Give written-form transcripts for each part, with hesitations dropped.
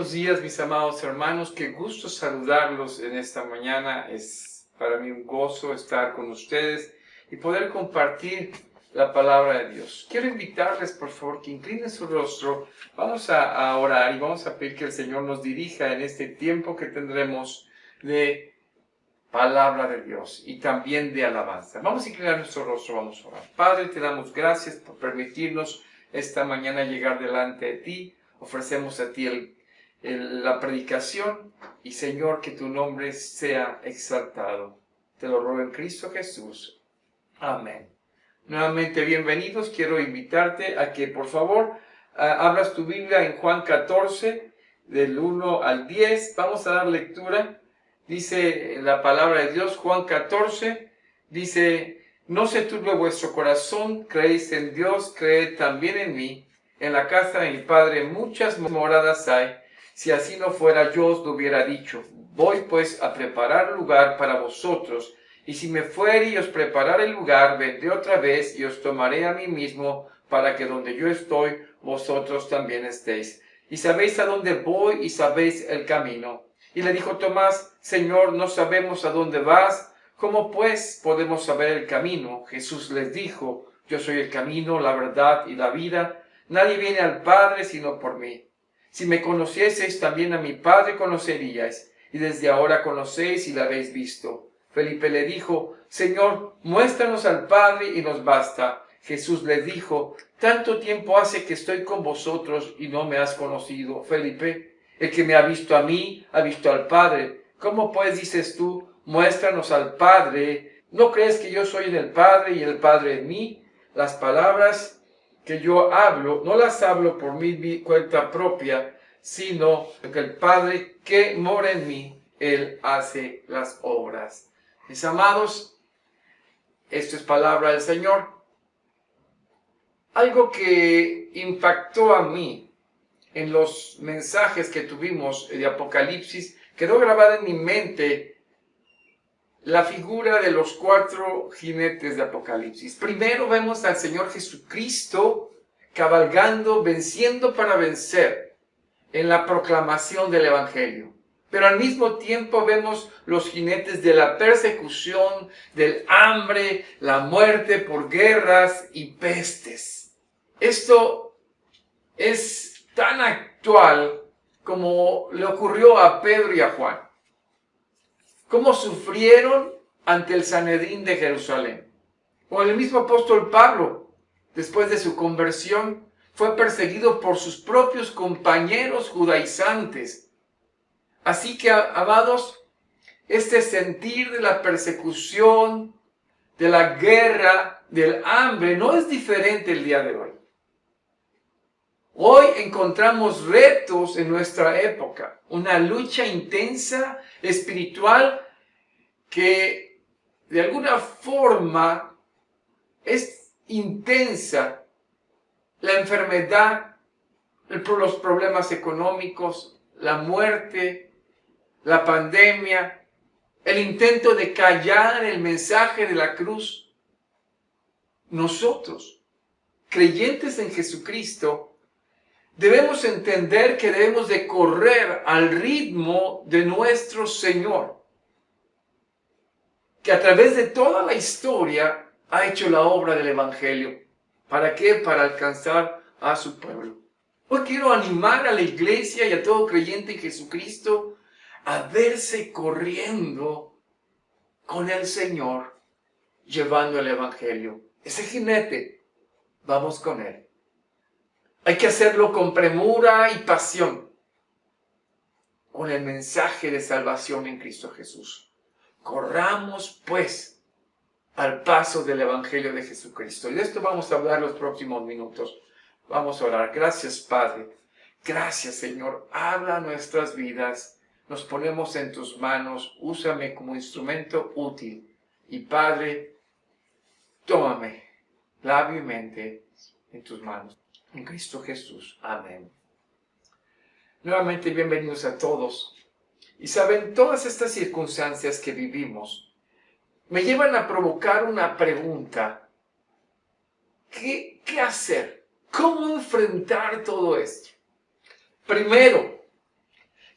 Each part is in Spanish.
buenos días, mis amados hermanos. Qué gusto saludarlos en esta mañana. Es para mí un gozo estar con ustedes y poder compartir la palabra de Dios. Quiero invitarles, por favor, que inclinen su rostro. Vamos a orar y vamos a pedir que el Señor nos dirija en este tiempo que tendremos de palabra de Dios y también de alabanza. Vamos a inclinar nuestro rostro, vamos a orar. Padre, te damos gracias por permitirnos esta mañana llegar delante de ti. Ofrecemos a ti la predicación y, Señor, que tu nombre sea exaltado. Te lo ruego en Cristo Jesús. Amén. Nuevamente, bienvenidos. Quiero invitarte a que, por favor, abras tu Biblia en Juan 14, del 1 al 10. Vamos a dar lectura. Dice la palabra de Dios, Juan 14, dice: no se turbe vuestro corazón, creéis en Dios, creed también en mí. En la casa de mi Padre muchas moradas hay. Si así no fuera, yo os lo hubiera dicho. Voy pues a preparar lugar para vosotros. Y si me fuere y os preparare el lugar, vendré otra vez y os tomaré a mí mismo, para que donde yo estoy, vosotros también estéis. Y sabéis a dónde voy y sabéis el camino. Y le dijo Tomás: Señor, no sabemos a dónde vas. ¿Cómo pues podemos saber el camino? Jesús les dijo: yo soy el camino, la verdad y la vida. Nadie viene al Padre sino por mí. Si me conocieseis, también a mi Padre conoceríais, y desde ahora conocéis y la habéis visto. Felipe le dijo: Señor, muéstranos al Padre y nos basta. Jesús le dijo: tanto tiempo hace que estoy con vosotros y no me has conocido, Felipe. El que me ha visto a mí, ha visto al Padre. ¿Cómo pues dices tú: muéstranos al Padre? ¿No crees que yo soy en el Padre y el Padre en mí? Las palabras que yo hablo, no las hablo por mi cuenta propia, sino que el Padre que mora en mí, Él hace las obras. Mis amados, esto es palabra del Señor. Algo que impactó a mí en los mensajes que tuvimos de Apocalipsis, quedó grabada en mi mente la figura de los 4 jinetes de Apocalipsis. Primero vemos al Señor Jesucristo cabalgando, venciendo para vencer en la proclamación del Evangelio. Pero al mismo tiempo vemos los jinetes de la persecución, del hambre, la muerte por guerras y pestes. Esto es tan actual como le ocurrió a Pedro y a Juan. Cómo sufrieron ante el Sanedrín de Jerusalén. O el mismo apóstol Pablo, después de su conversión, fue perseguido por sus propios compañeros judaizantes. Así que, amados, este sentir de la persecución, de la guerra, del hambre, no es diferente el día de hoy. Hoy encontramos retos en nuestra época, una lucha intensa, espiritual, que de alguna forma es intensa. La enfermedad, los problemas económicos, la muerte, la pandemia, el intento de callar el mensaje de la cruz. Nosotros, creyentes en Jesucristo, debemos entender que debemos de correr al ritmo de nuestro Señor, que a través de toda la historia ha hecho la obra del Evangelio. ¿Para qué? Para alcanzar a su pueblo. Hoy quiero animar a la iglesia y a todo creyente en Jesucristo a verse corriendo con el Señor, llevando el Evangelio. Ese jinete, vamos con él. Hay que hacerlo con premura y pasión, con el mensaje de salvación en Cristo Jesús. Corramos, pues, al paso del Evangelio de Jesucristo. Y de esto vamos a hablar los próximos minutos. Vamos a orar. Gracias, Padre. Gracias, Señor. Habla nuestras vidas. Nos ponemos en tus manos. Úsame como instrumento útil. Y, Padre, tómame labio y mente en tus manos. En Cristo Jesús. Amén. Nuevamente, bienvenidos a todos. Y saben, todas estas circunstancias que vivimos me llevan a provocar una pregunta. ¿Qué hacer? ¿Cómo enfrentar todo esto? Primero,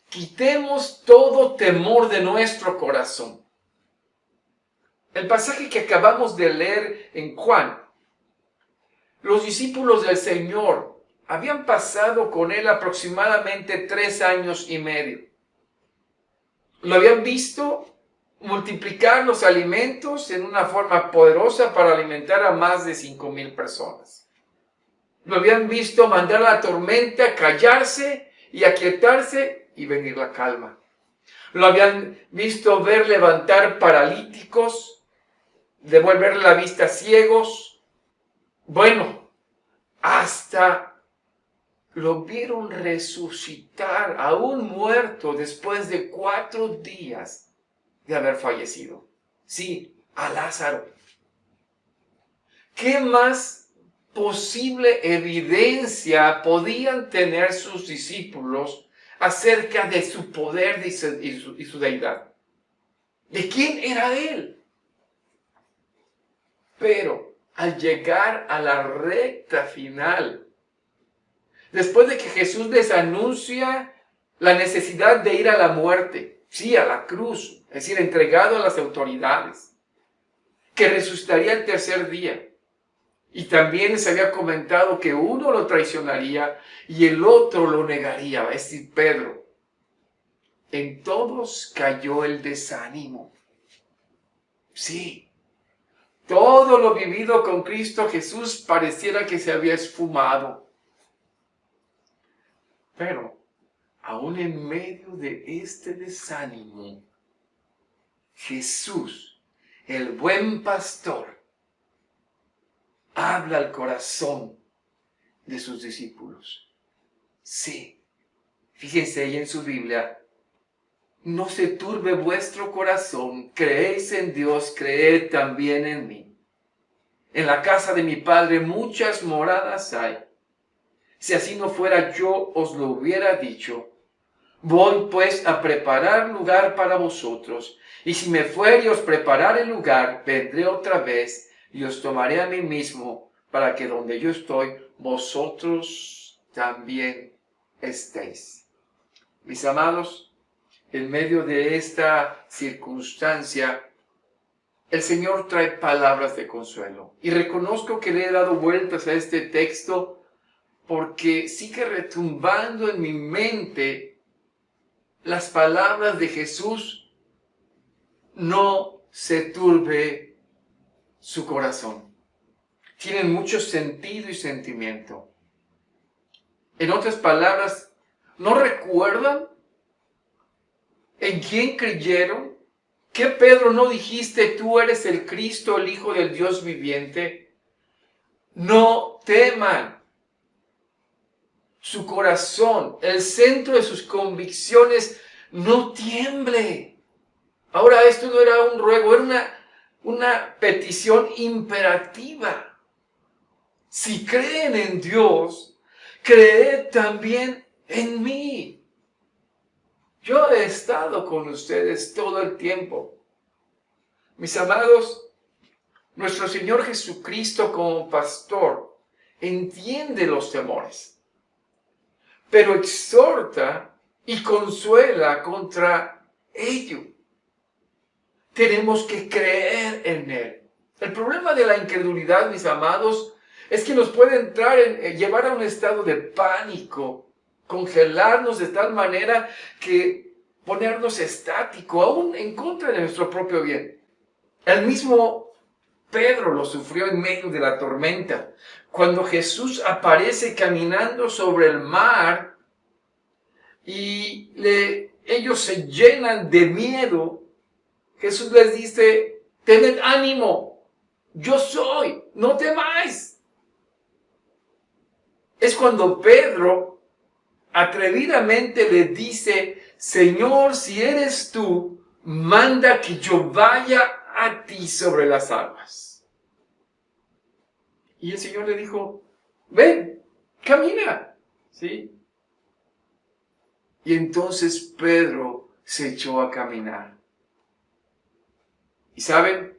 quitemos todo temor de nuestro corazón. El pasaje que acabamos de leer en Juan, los discípulos del Señor habían pasado con él aproximadamente 3 años y medio. Lo habían visto multiplicar los alimentos en una forma poderosa para alimentar a más de 5,000 personas. Lo habían visto mandar la tormenta, callarse y aquietarse y venir la calma. Lo habían visto ver levantar paralíticos, devolver la vista a ciegos. Bueno, hasta lo vieron resucitar a un muerto después de 4 días de haber fallecido. Sí, a Lázaro. ¿Qué más posible evidencia podían tener sus discípulos acerca de su poder y su deidad? ¿De quién era él? Pero al llegar a la recta final, después de que Jesús les anuncia la necesidad de ir a la muerte, sí, a la cruz, es decir, entregado a las autoridades, que resucitaría el tercer día. Y también les había comentado que uno lo traicionaría y el otro lo negaría, es decir, Pedro. En todos cayó el desánimo. Sí, todo lo vivido con Cristo Jesús pareciera que se había esfumado. Pero, aún en medio de este desánimo, Jesús, el buen pastor, habla al corazón de sus discípulos. Sí, fíjense ahí en su Biblia, no se turbe vuestro corazón, creéis en Dios, creed también en mí. En la casa de mi Padre muchas moradas hay. Si así no fuera, yo os lo hubiera dicho. Voy pues a preparar lugar para vosotros, y si me fuere y os preparare el lugar, vendré otra vez y os tomaré a mí mismo, para que donde yo estoy, vosotros también estéis. Mis amados, en medio de esta circunstancia, el Señor trae palabras de consuelo. Y reconozco que le he dado vueltas a este texto porque sigue retumbando en mi mente las palabras de Jesús: no se turbe su corazón. Tienen mucho sentido y sentimiento. En otras palabras, ¿no recuerdan en quién creyeron? ¿Qué, Pedro, no dijiste tú eres el Cristo, el Hijo del Dios viviente? No teman. Su corazón, el centro de sus convicciones, no tiemble. Ahora, esto no era un ruego, era una petición imperativa. Si creen en Dios, creed también en mí. Yo he estado con ustedes todo el tiempo. Mis amados, nuestro Señor Jesucristo como pastor entiende los temores, pero exhorta y consuela contra ello. Tenemos que creer en Él. El problema de la incredulidad, mis amados, es que nos puede llevar a un estado de pánico, congelarnos de tal manera que ponernos estático, aún en contra de nuestro propio bien. El mismo Pedro lo sufrió en medio de la tormenta. Cuando Jesús aparece caminando sobre el mar y ellos se llenan de miedo, Jesús les dice: tened ánimo, yo soy, no temáis. Es cuando Pedro atrevidamente le dice: Señor, si eres tú, manda que yo vaya a ti sobre las aguas. Y el Señor le dijo: ven, camina, ¿sí? Y entonces Pedro se echó a caminar. Y ¿saben?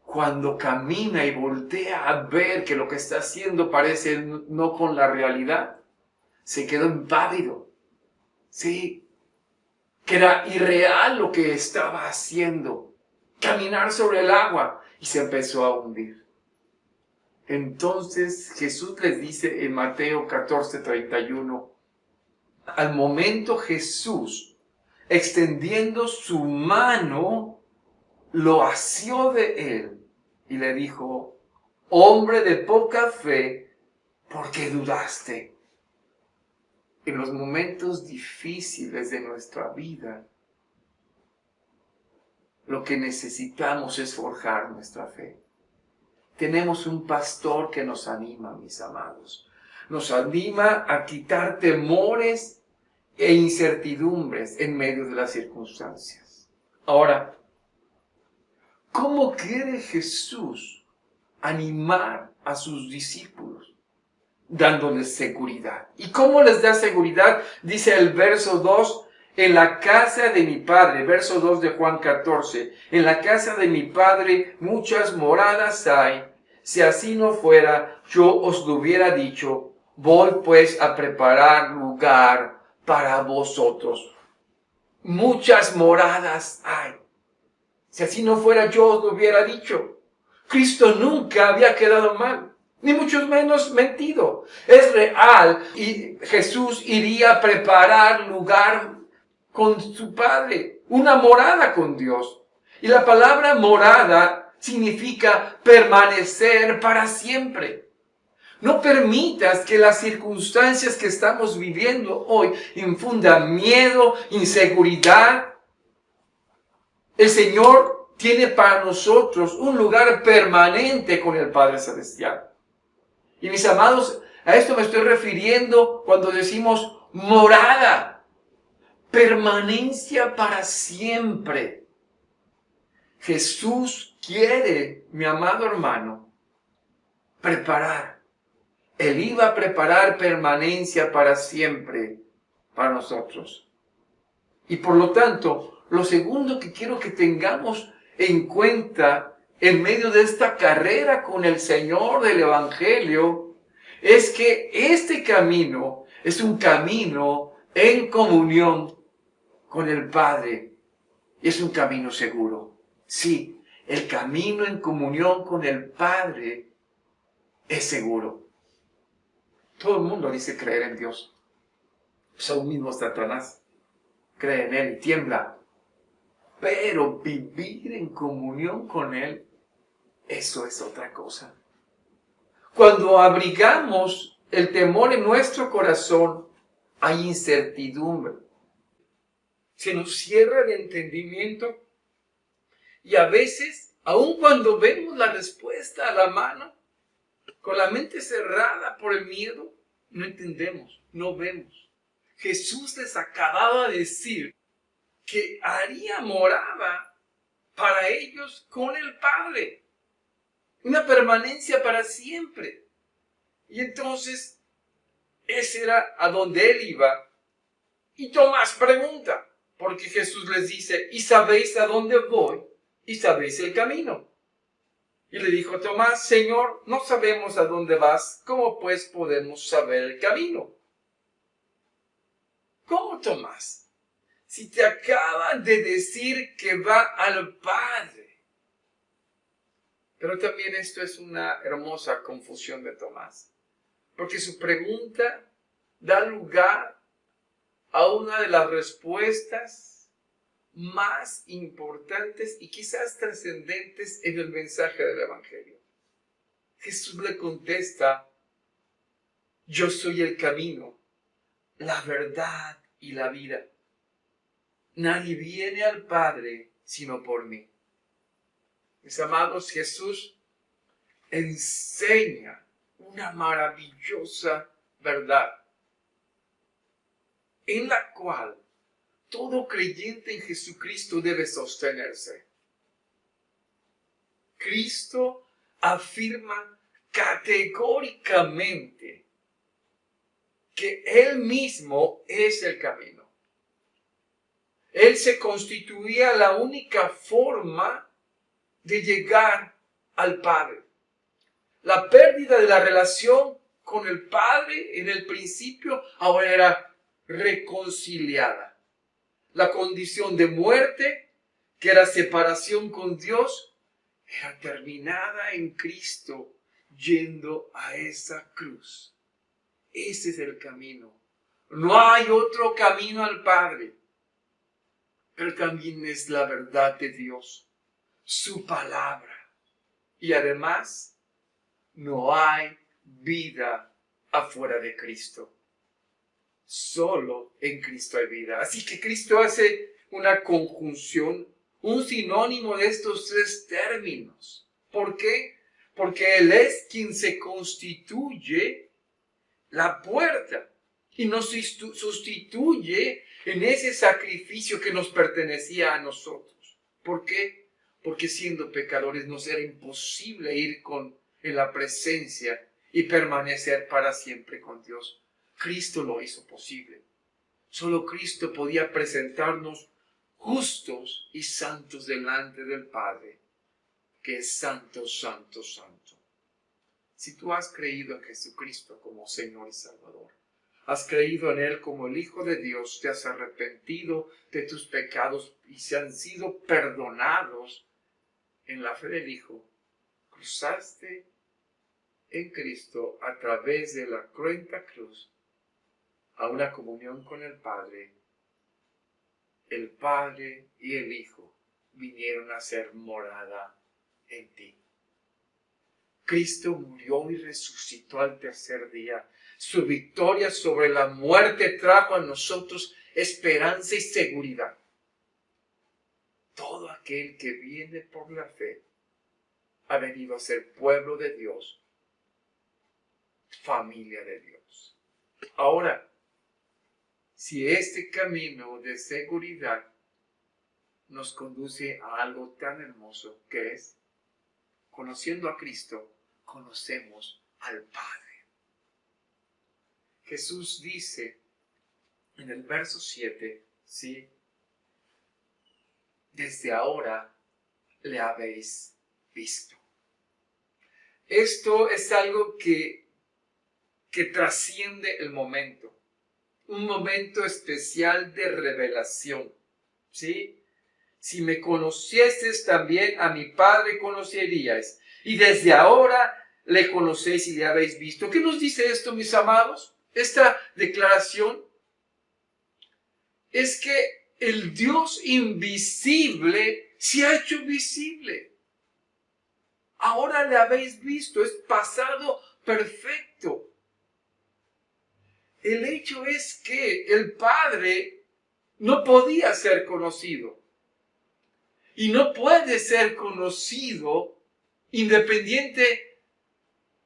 Cuando camina y voltea a ver que lo que está haciendo parece no con la realidad, se quedó impávido. Sí, que era irreal lo que estaba haciendo, caminar sobre el agua, y se empezó a hundir. Entonces Jesús les dice en Mateo 14:31, al momento Jesús, extendiendo su mano, lo asió de él y le dijo, hombre de poca fe, ¿por qué dudaste? En los momentos difíciles de nuestra vida, lo que necesitamos es forjar nuestra fe. Tenemos un pastor que nos anima, mis amados. Nos anima a quitar temores e incertidumbres en medio de las circunstancias. Ahora, ¿cómo quiere Jesús animar a sus discípulos? Dándoles seguridad. ¿Y cómo les da seguridad? Dice el verso 2, en la casa de mi Padre, verso 2 de Juan 14, en la casa de mi Padre muchas moradas hay. Si así no fuera, yo os lo hubiera dicho, voy pues a preparar lugar para vosotros. Muchas moradas hay. Si así no fuera, yo os lo hubiera dicho. Cristo nunca había quedado mal, ni mucho menos mentido. Es real y Jesús iría a preparar lugar con su Padre, una morada con Dios. Y la palabra morada significa permanecer para siempre. No permitas que las circunstancias que estamos viviendo hoy infundan miedo, inseguridad. El Señor tiene para nosotros un lugar permanente con el Padre Celestial. Y mis amados, a esto me estoy refiriendo cuando decimos morada, permanencia para siempre. Jesús quiere, mi amado hermano, preparar. Él iba a preparar permanencia para siempre para nosotros. Y por lo tanto, lo segundo que quiero que tengamos en cuenta en medio de esta carrera con el Señor del Evangelio es que este camino es un camino en comunión con el Padre. Es un camino seguro. Sí, el camino en comunión con el Padre es seguro. Todo el mundo dice creer en Dios. Pues aún mismo Satanás cree en Él y tiembla. Pero vivir en comunión con Él, eso es otra cosa. Cuando abrigamos el temor en nuestro corazón, hay incertidumbre. Se nos cierra el entendimiento y a veces, aun cuando vemos la respuesta a la mano, con la mente cerrada por el miedo, no entendemos, no vemos. Jesús les acababa de decir que haría morada para ellos con el Padre. Una permanencia para siempre. Y entonces, ese era a donde él iba. Y Tomás pregunta, porque Jesús les dice, ¿y sabéis a dónde voy? ¿Y sabéis el camino? Y le dijo Tomás, Señor, no sabemos a dónde vas, ¿cómo pues podemos saber el camino? ¿Cómo, Tomás? Si te acaban de decir que va al Padre. Pero también esto es una hermosa confusión de Tomás, porque su pregunta da lugar a una de las respuestas más importantes y quizás trascendentes en el mensaje del Evangelio. Jesús le contesta, yo soy el camino, la verdad y la vida. Nadie viene al Padre sino por mí. Mis amados, Jesús enseña una maravillosa verdad en la cual todo creyente en Jesucristo debe sostenerse. Cristo afirma categóricamente que Él mismo es el camino. Él se constituía la única forma de llegar al Padre. La pérdida de la relación con el Padre en el principio ahora era reconciliada. La condición de muerte, que era separación con Dios, era terminada en Cristo, yendo a esa cruz. Ese es el camino. No hay otro camino al Padre. El camino es la verdad de Dios, su palabra. Y además, no hay vida afuera de Cristo. Solo en Cristo hay vida. Así que Cristo hace una conjunción, un sinónimo de estos tres términos. ¿Por qué? Porque Él es quien se constituye la puerta y nos sustituye en ese sacrificio que nos pertenecía a nosotros. ¿Por qué? Porque siendo pecadores nos era imposible ir en la presencia y permanecer para siempre con Dios. Cristo lo hizo posible. Solo Cristo podía presentarnos justos y santos delante del Padre, que es santo, santo, santo. Si tú has creído en Jesucristo como Señor y Salvador, has creído en Él como el Hijo de Dios, te has arrepentido de tus pecados y se han sido perdonados en la fe del Hijo, cruzaste en Cristo a través de la cruenta cruz a una comunión con el Padre. El Padre y el Hijo vinieron a ser morada en ti. Cristo murió y resucitó al tercer día. Su victoria sobre la muerte trajo a nosotros esperanza y seguridad. Todo aquel que viene por la fe ha venido a ser pueblo de Dios, familia de Dios. Ahora, si este camino de seguridad nos conduce a algo tan hermoso que es, conociendo a Cristo, conocemos al Padre. Jesús dice en el verso 7, ¿sí? Desde ahora le habéis visto. Esto es algo que trasciende el momento. Un momento especial de revelación, ¿sí? Si me conocieses también a mi Padre conoceríais. Y desde ahora le conocéis y le habéis visto. ¿Qué nos dice esto, mis amados? Esta declaración es que el Dios invisible se ha hecho visible. Ahora le habéis visto, es pasado perfecto. El hecho es que el Padre no podía ser conocido. Y no puede ser conocido independiente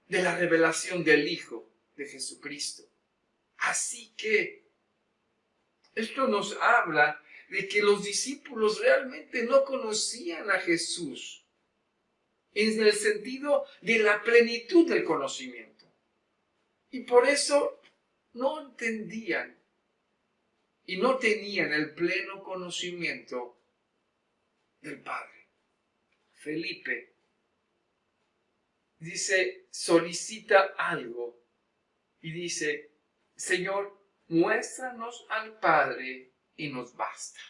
de la revelación del Hijo de Jesucristo. Así que esto nos habla de que los discípulos realmente no conocían a Jesús en el sentido de la plenitud del conocimiento. Y por eso no entendían y no tenían el pleno conocimiento del Padre. Felipe dice, solicita algo y dice, Señor, muéstranos al Padre y nos basta.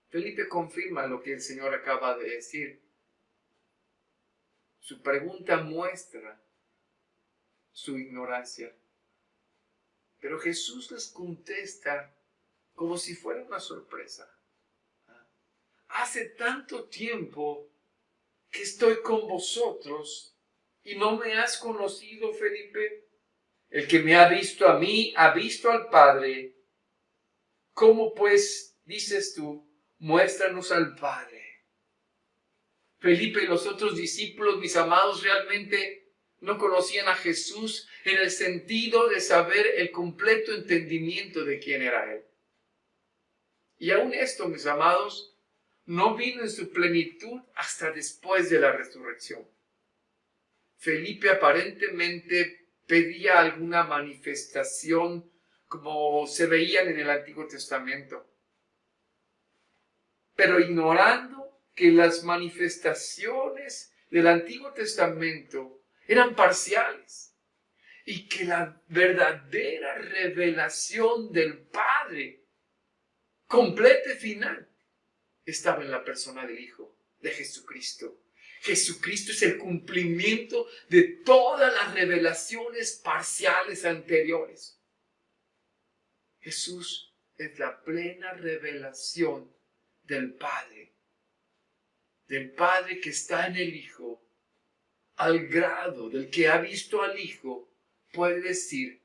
Felipe confirma lo que el Señor acaba de decir. Su pregunta muestra su ignorancia. Pero Jesús les contesta como si fuera una sorpresa. Hace tanto tiempo que estoy con vosotros y no me has conocido, Felipe. El que me ha visto a mí, ha visto al Padre. ¿Cómo pues, dices tú, muéstranos al Padre? Felipe y los otros discípulos, mis amados, realmente no conocían a Jesús en el sentido de saber el completo entendimiento de quién era Él. Y aún esto, mis amados, no vino en su plenitud hasta después de la resurrección. Felipe aparentemente pedía alguna manifestación como se veían en el Antiguo Testamento, pero ignorando que las manifestaciones del Antiguo Testamento eran parciales y que la verdadera revelación del Padre completa y final estaba en la persona del Hijo, de Jesucristo. Jesucristo es el cumplimiento de todas las revelaciones parciales anteriores. Jesús es la plena revelación del Padre que está en el Hijo, al grado del que ha visto al Hijo, puede decir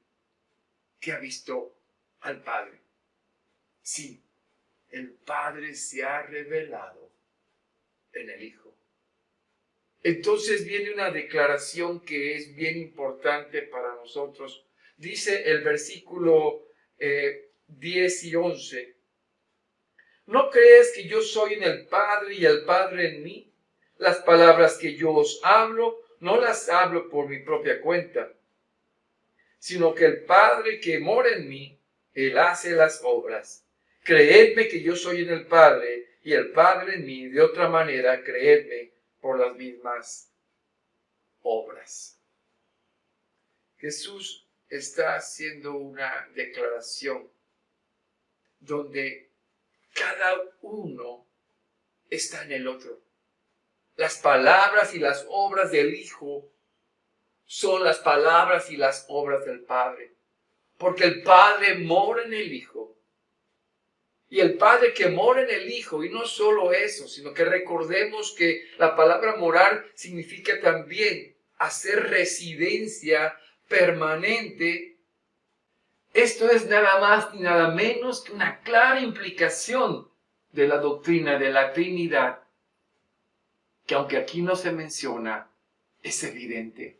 que ha visto al Padre. Sí, el Padre se ha revelado en el Hijo. Entonces viene una declaración que es bien importante para nosotros. Dice el versículo 10 y 11. ¿No crees que yo soy en el Padre y el Padre en mí? Las palabras que yo os hablo, no las hablo por mi propia cuenta, sino que el Padre que mora en mí, Él hace las obras. Creedme que yo soy en el Padre y el Padre en mí. De otra manera, creedme por las mismas obras. Jesús está haciendo una declaración donde cada uno está en el otro. Las palabras y las obras del Hijo son las palabras y las obras del Padre, porque el Padre mora en el Hijo. Y el Padre que mora en el Hijo, y no solo eso, sino que recordemos que la palabra morar significa también hacer residencia permanente. Esto es nada más ni nada menos que una clara implicación de la doctrina de la Trinidad, que aunque aquí no se menciona, es evidente.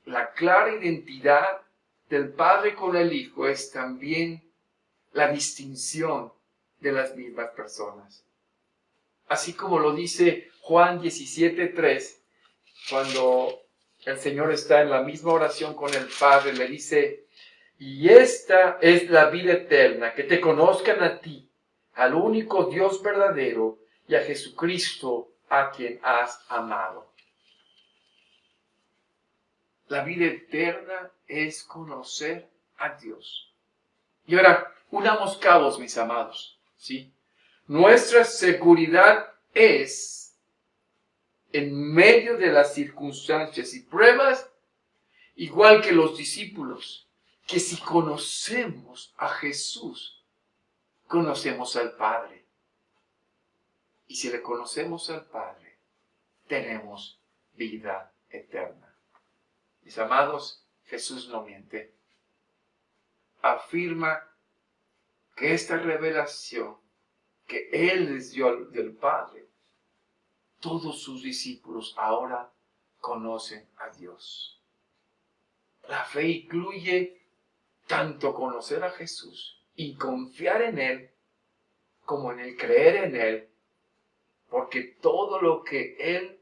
La clara identidad del Padre con el Hijo es también la distinción de las mismas personas. Así como lo dice Juan 17:3, cuando el Señor está en la misma oración con el Padre, le dice: y esta es la vida eterna, que te conozcan a ti, al único Dios verdadero, y a Jesucristo, a quien has amado. La vida eterna es conocer a Dios. Y ahora, unamos cabos, mis amados, ¿sí? Nuestra seguridad es, en medio de las circunstancias y pruebas, igual que los discípulos, que si conocemos a Jesús, conocemos al Padre. Y si le conocemos al Padre, tenemos vida eterna. Mis amados, Jesús no miente. Afirma que esta revelación que Él les dio del Padre, todos sus discípulos ahora conocen a Dios. La fe incluye tanto conocer a Jesús y confiar en Él, como en el creer en Él, porque todo lo que Él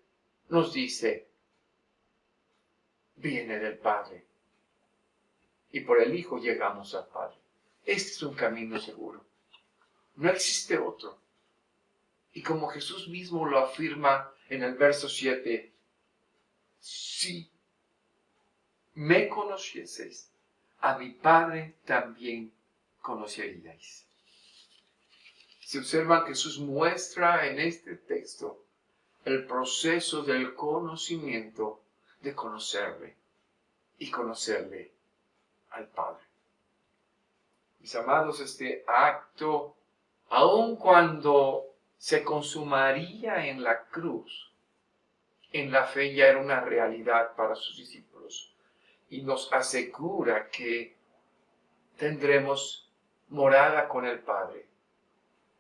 nos dice viene del Padre. Y por el Hijo llegamos al Padre. Este es un camino seguro. No existe otro. Y como Jesús mismo lo afirma en el verso 7, si me conocieseis, a mi Padre también conoceríais. Si observan, Jesús muestra en este texto el proceso del conocimiento, de conocerle y conocerle al Padre. Mis amados, este acto, aun cuando se consumaría en la cruz, en la fe ya era una realidad para sus discípulos, y nos asegura que tendremos morada con el Padre,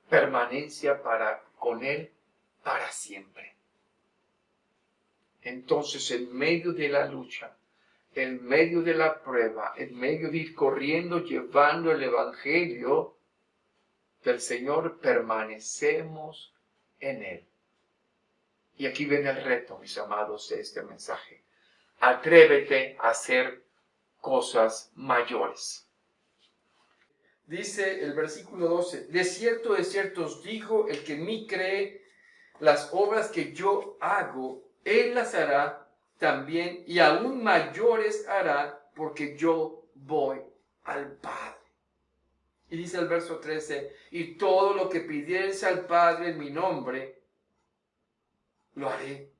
permanencia con Él para siempre. Entonces, en medio de la lucha, en medio de la prueba, en medio de ir corriendo, llevando el Evangelio del Señor, permanecemos en Él. Y aquí viene el reto, mis amados, de este mensaje. Atrévete a hacer cosas mayores. Dice el versículo 12, de cierto os digo, el que en mí cree, las obras que yo hago, Él las hará también, y aún mayores hará, porque yo voy al Padre. Y dice el verso 13, y todo lo que pidieres al Padre en mi nombre, lo haré,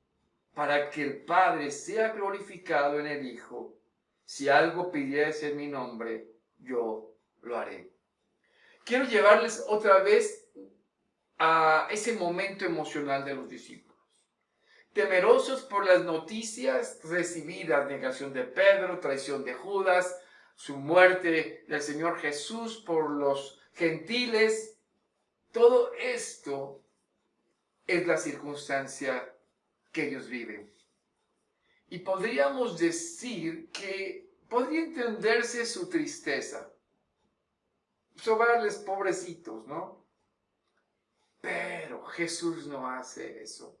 para que el Padre sea glorificado en el Hijo. Si algo pidieres en mi nombre, yo lo haré. Quiero llevarles otra vez a ese momento emocional de los discípulos. Temerosos por las noticias recibidas, negación de Pedro, traición de Judas, su muerte del Señor Jesús por los gentiles, todo esto es la circunstancia que ellos viven. Y podríamos decir que podría entenderse su tristeza. Sobarles pobrecitos, ¿no? Pero Jesús no hace eso.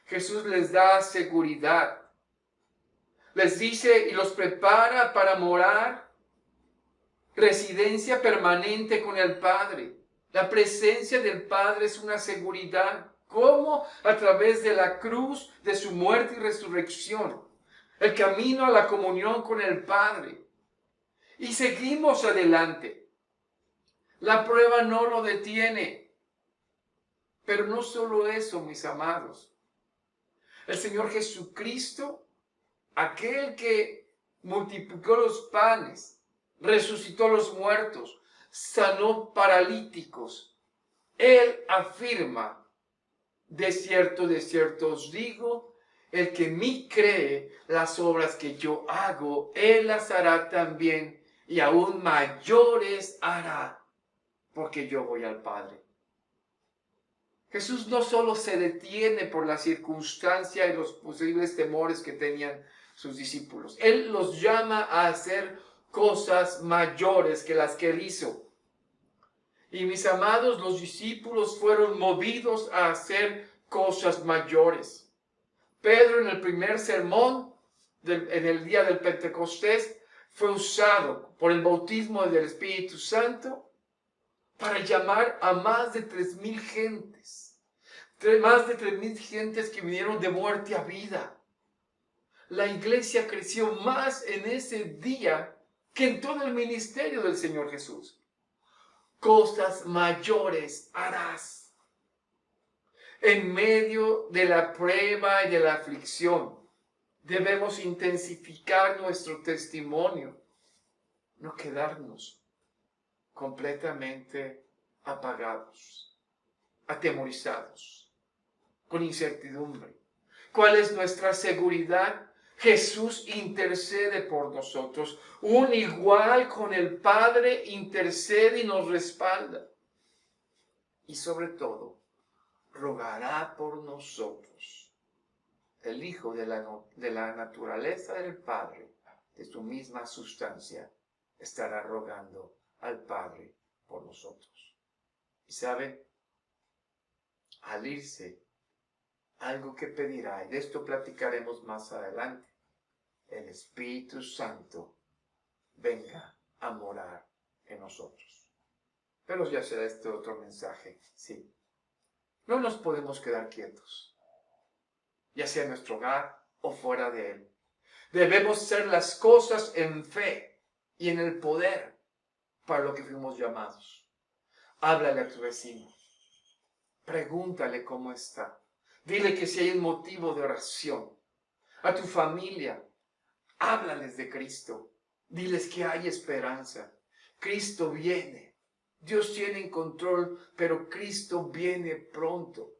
Jesús les da seguridad. Les dice y los prepara para morar, residencia permanente con el Padre. La presencia del Padre es una seguridad. ¿Cómo? A través de la cruz, de su muerte y resurrección. El camino a la comunión con el Padre. Y seguimos adelante. La prueba no lo detiene. Pero no solo eso, mis amados. El Señor Jesucristo, aquel que multiplicó los panes, resucitó a los muertos, sanó paralíticos, Él afirma, de cierto os digo, el que en mí cree, las obras que yo hago, Él las hará también, y aún mayores hará, porque yo voy al Padre. Jesús no solo se detiene por la circunstancia y los posibles temores que tenían sus discípulos. Él los llama a hacer cosas mayores que las que Él hizo. Y mis amados, los discípulos fueron movidos a hacer cosas mayores. Pedro en el primer sermón, en el día del Pentecostés, fue usado por el bautismo del Espíritu Santo para llamar a más de 3,000 gentes. Más de 3,000 gentes que vinieron de muerte a vida. La iglesia creció más en ese día que en todo el ministerio del Señor Jesús. Cosas mayores harás. En medio de la prueba y de la aflicción, debemos intensificar nuestro testimonio, no quedarnos completamente apagados, atemorizados, con incertidumbre. ¿Cuál es nuestra seguridad? Jesús intercede por nosotros. Un igual con el Padre intercede y nos respalda. Y sobre todo, rogará por nosotros. El Hijo de la naturaleza del Padre, de su misma sustancia, estará rogando al Padre por nosotros. Y saben, al irse, algo que pedirá, y de esto platicaremos más adelante, el Espíritu Santo venga a morar en nosotros. Pero ya será este otro mensaje, sí. No nos podemos quedar quietos, ya sea en nuestro hogar o fuera de él. Debemos hacer las cosas en fe y en el poder para lo que fuimos llamados. Háblale a tu vecino, pregúntale cómo está. Dile que si hay un motivo de oración. A tu familia, háblales de Cristo. Diles que hay esperanza. Cristo viene. Dios tiene en control, pero Cristo viene pronto.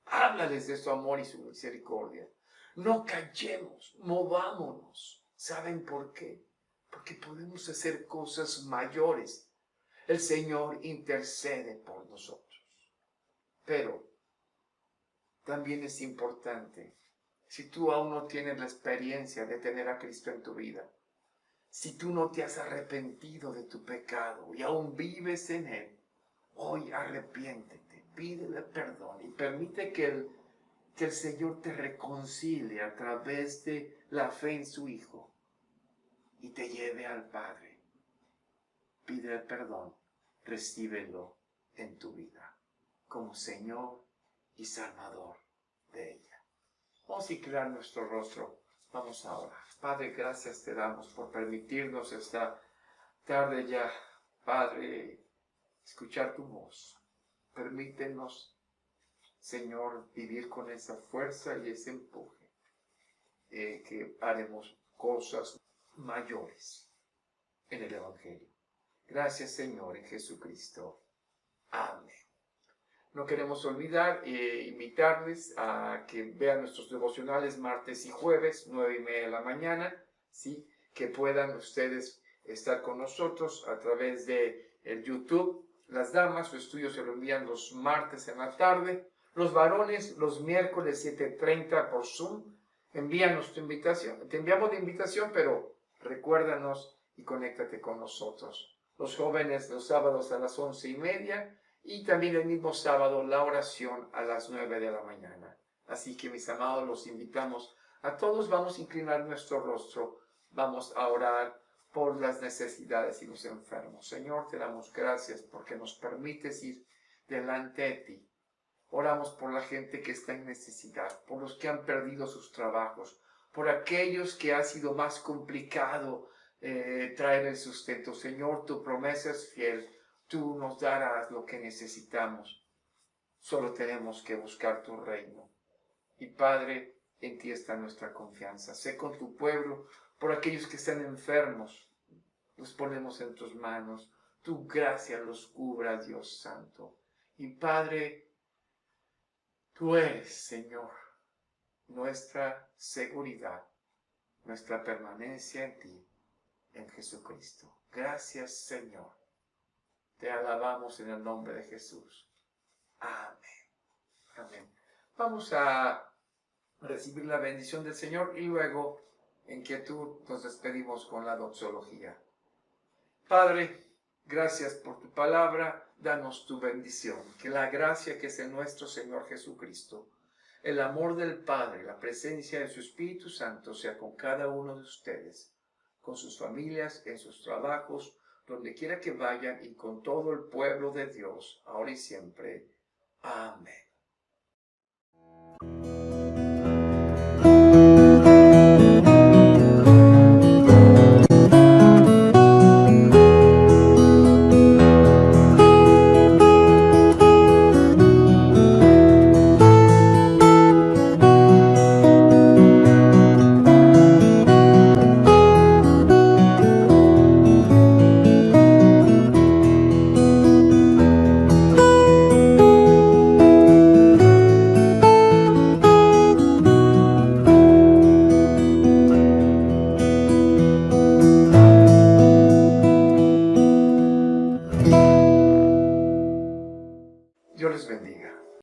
Háblales de su amor y su misericordia. No callemos, movámonos. ¿Saben por qué? Porque podemos hacer cosas mayores. El Señor intercede por nosotros. Pero también es importante, si tú aún no tienes la experiencia de tener a Cristo en tu vida, si tú no te has arrepentido de tu pecado y aún vives en él, hoy arrepiéntete, pídele perdón y permite que el Señor te reconcilie a través de la fe en su Hijo y te lleve al Padre. Pídele perdón, recíbelo en tu vida como Señor y Salvador de ella. Vamos a inclinar nuestro rostro. Vamos a orar. Padre, gracias te damos por permitirnos esta tarde ya, Padre, escuchar tu voz. Permítenos, Señor, vivir con esa fuerza y ese empuje, que haremos cosas mayores en el Evangelio. Gracias, Señor, en Jesucristo. Amén. No queremos olvidar invitarles a que vean nuestros devocionales martes y jueves, 9:30 de la mañana, ¿sí? Que puedan ustedes estar con nosotros a través de el YouTube. Las damas, su estudio se lo envían los martes en la tarde. Los varones, los miércoles 7:30 por Zoom. Envíanos tu invitación. Te enviamos la invitación, pero recuérdanos y conéctate con nosotros. Los jóvenes, los sábados a las 11:30. Y también el mismo sábado la oración a las 9 de la mañana. Así que, mis amados, los invitamos a todos. Vamos a inclinar nuestro rostro. Vamos a orar por las necesidades y los enfermos. Señor, te damos gracias porque nos permites ir delante de ti. Oramos por la gente que está en necesidad, por los que han perdido sus trabajos, por aquellos que ha sido más complicado traer el sustento. Señor, tu promesa es fiel. Tú nos darás lo que necesitamos. Solo tenemos que buscar tu reino. Y Padre, en ti está nuestra confianza. Sé con tu pueblo, por aquellos que están enfermos. Los ponemos en tus manos. Tu gracia los cubra, Dios Santo. Y Padre, tú eres, Señor, nuestra seguridad, nuestra permanencia en ti, en Jesucristo. Gracias, Señor. Te alabamos en el nombre de Jesús. Amén. Amén. Vamos a recibir la bendición del Señor y luego, en quietud, nos despedimos con la doxología. Padre, gracias por tu palabra. Danos tu bendición. Que la gracia que es en nuestro Señor Jesucristo, el amor del Padre, la presencia de su Espíritu Santo sea con cada uno de ustedes, con sus familias, en sus trabajos, donde quiera que vayan y con todo el pueblo de Dios, ahora y siempre. Amén.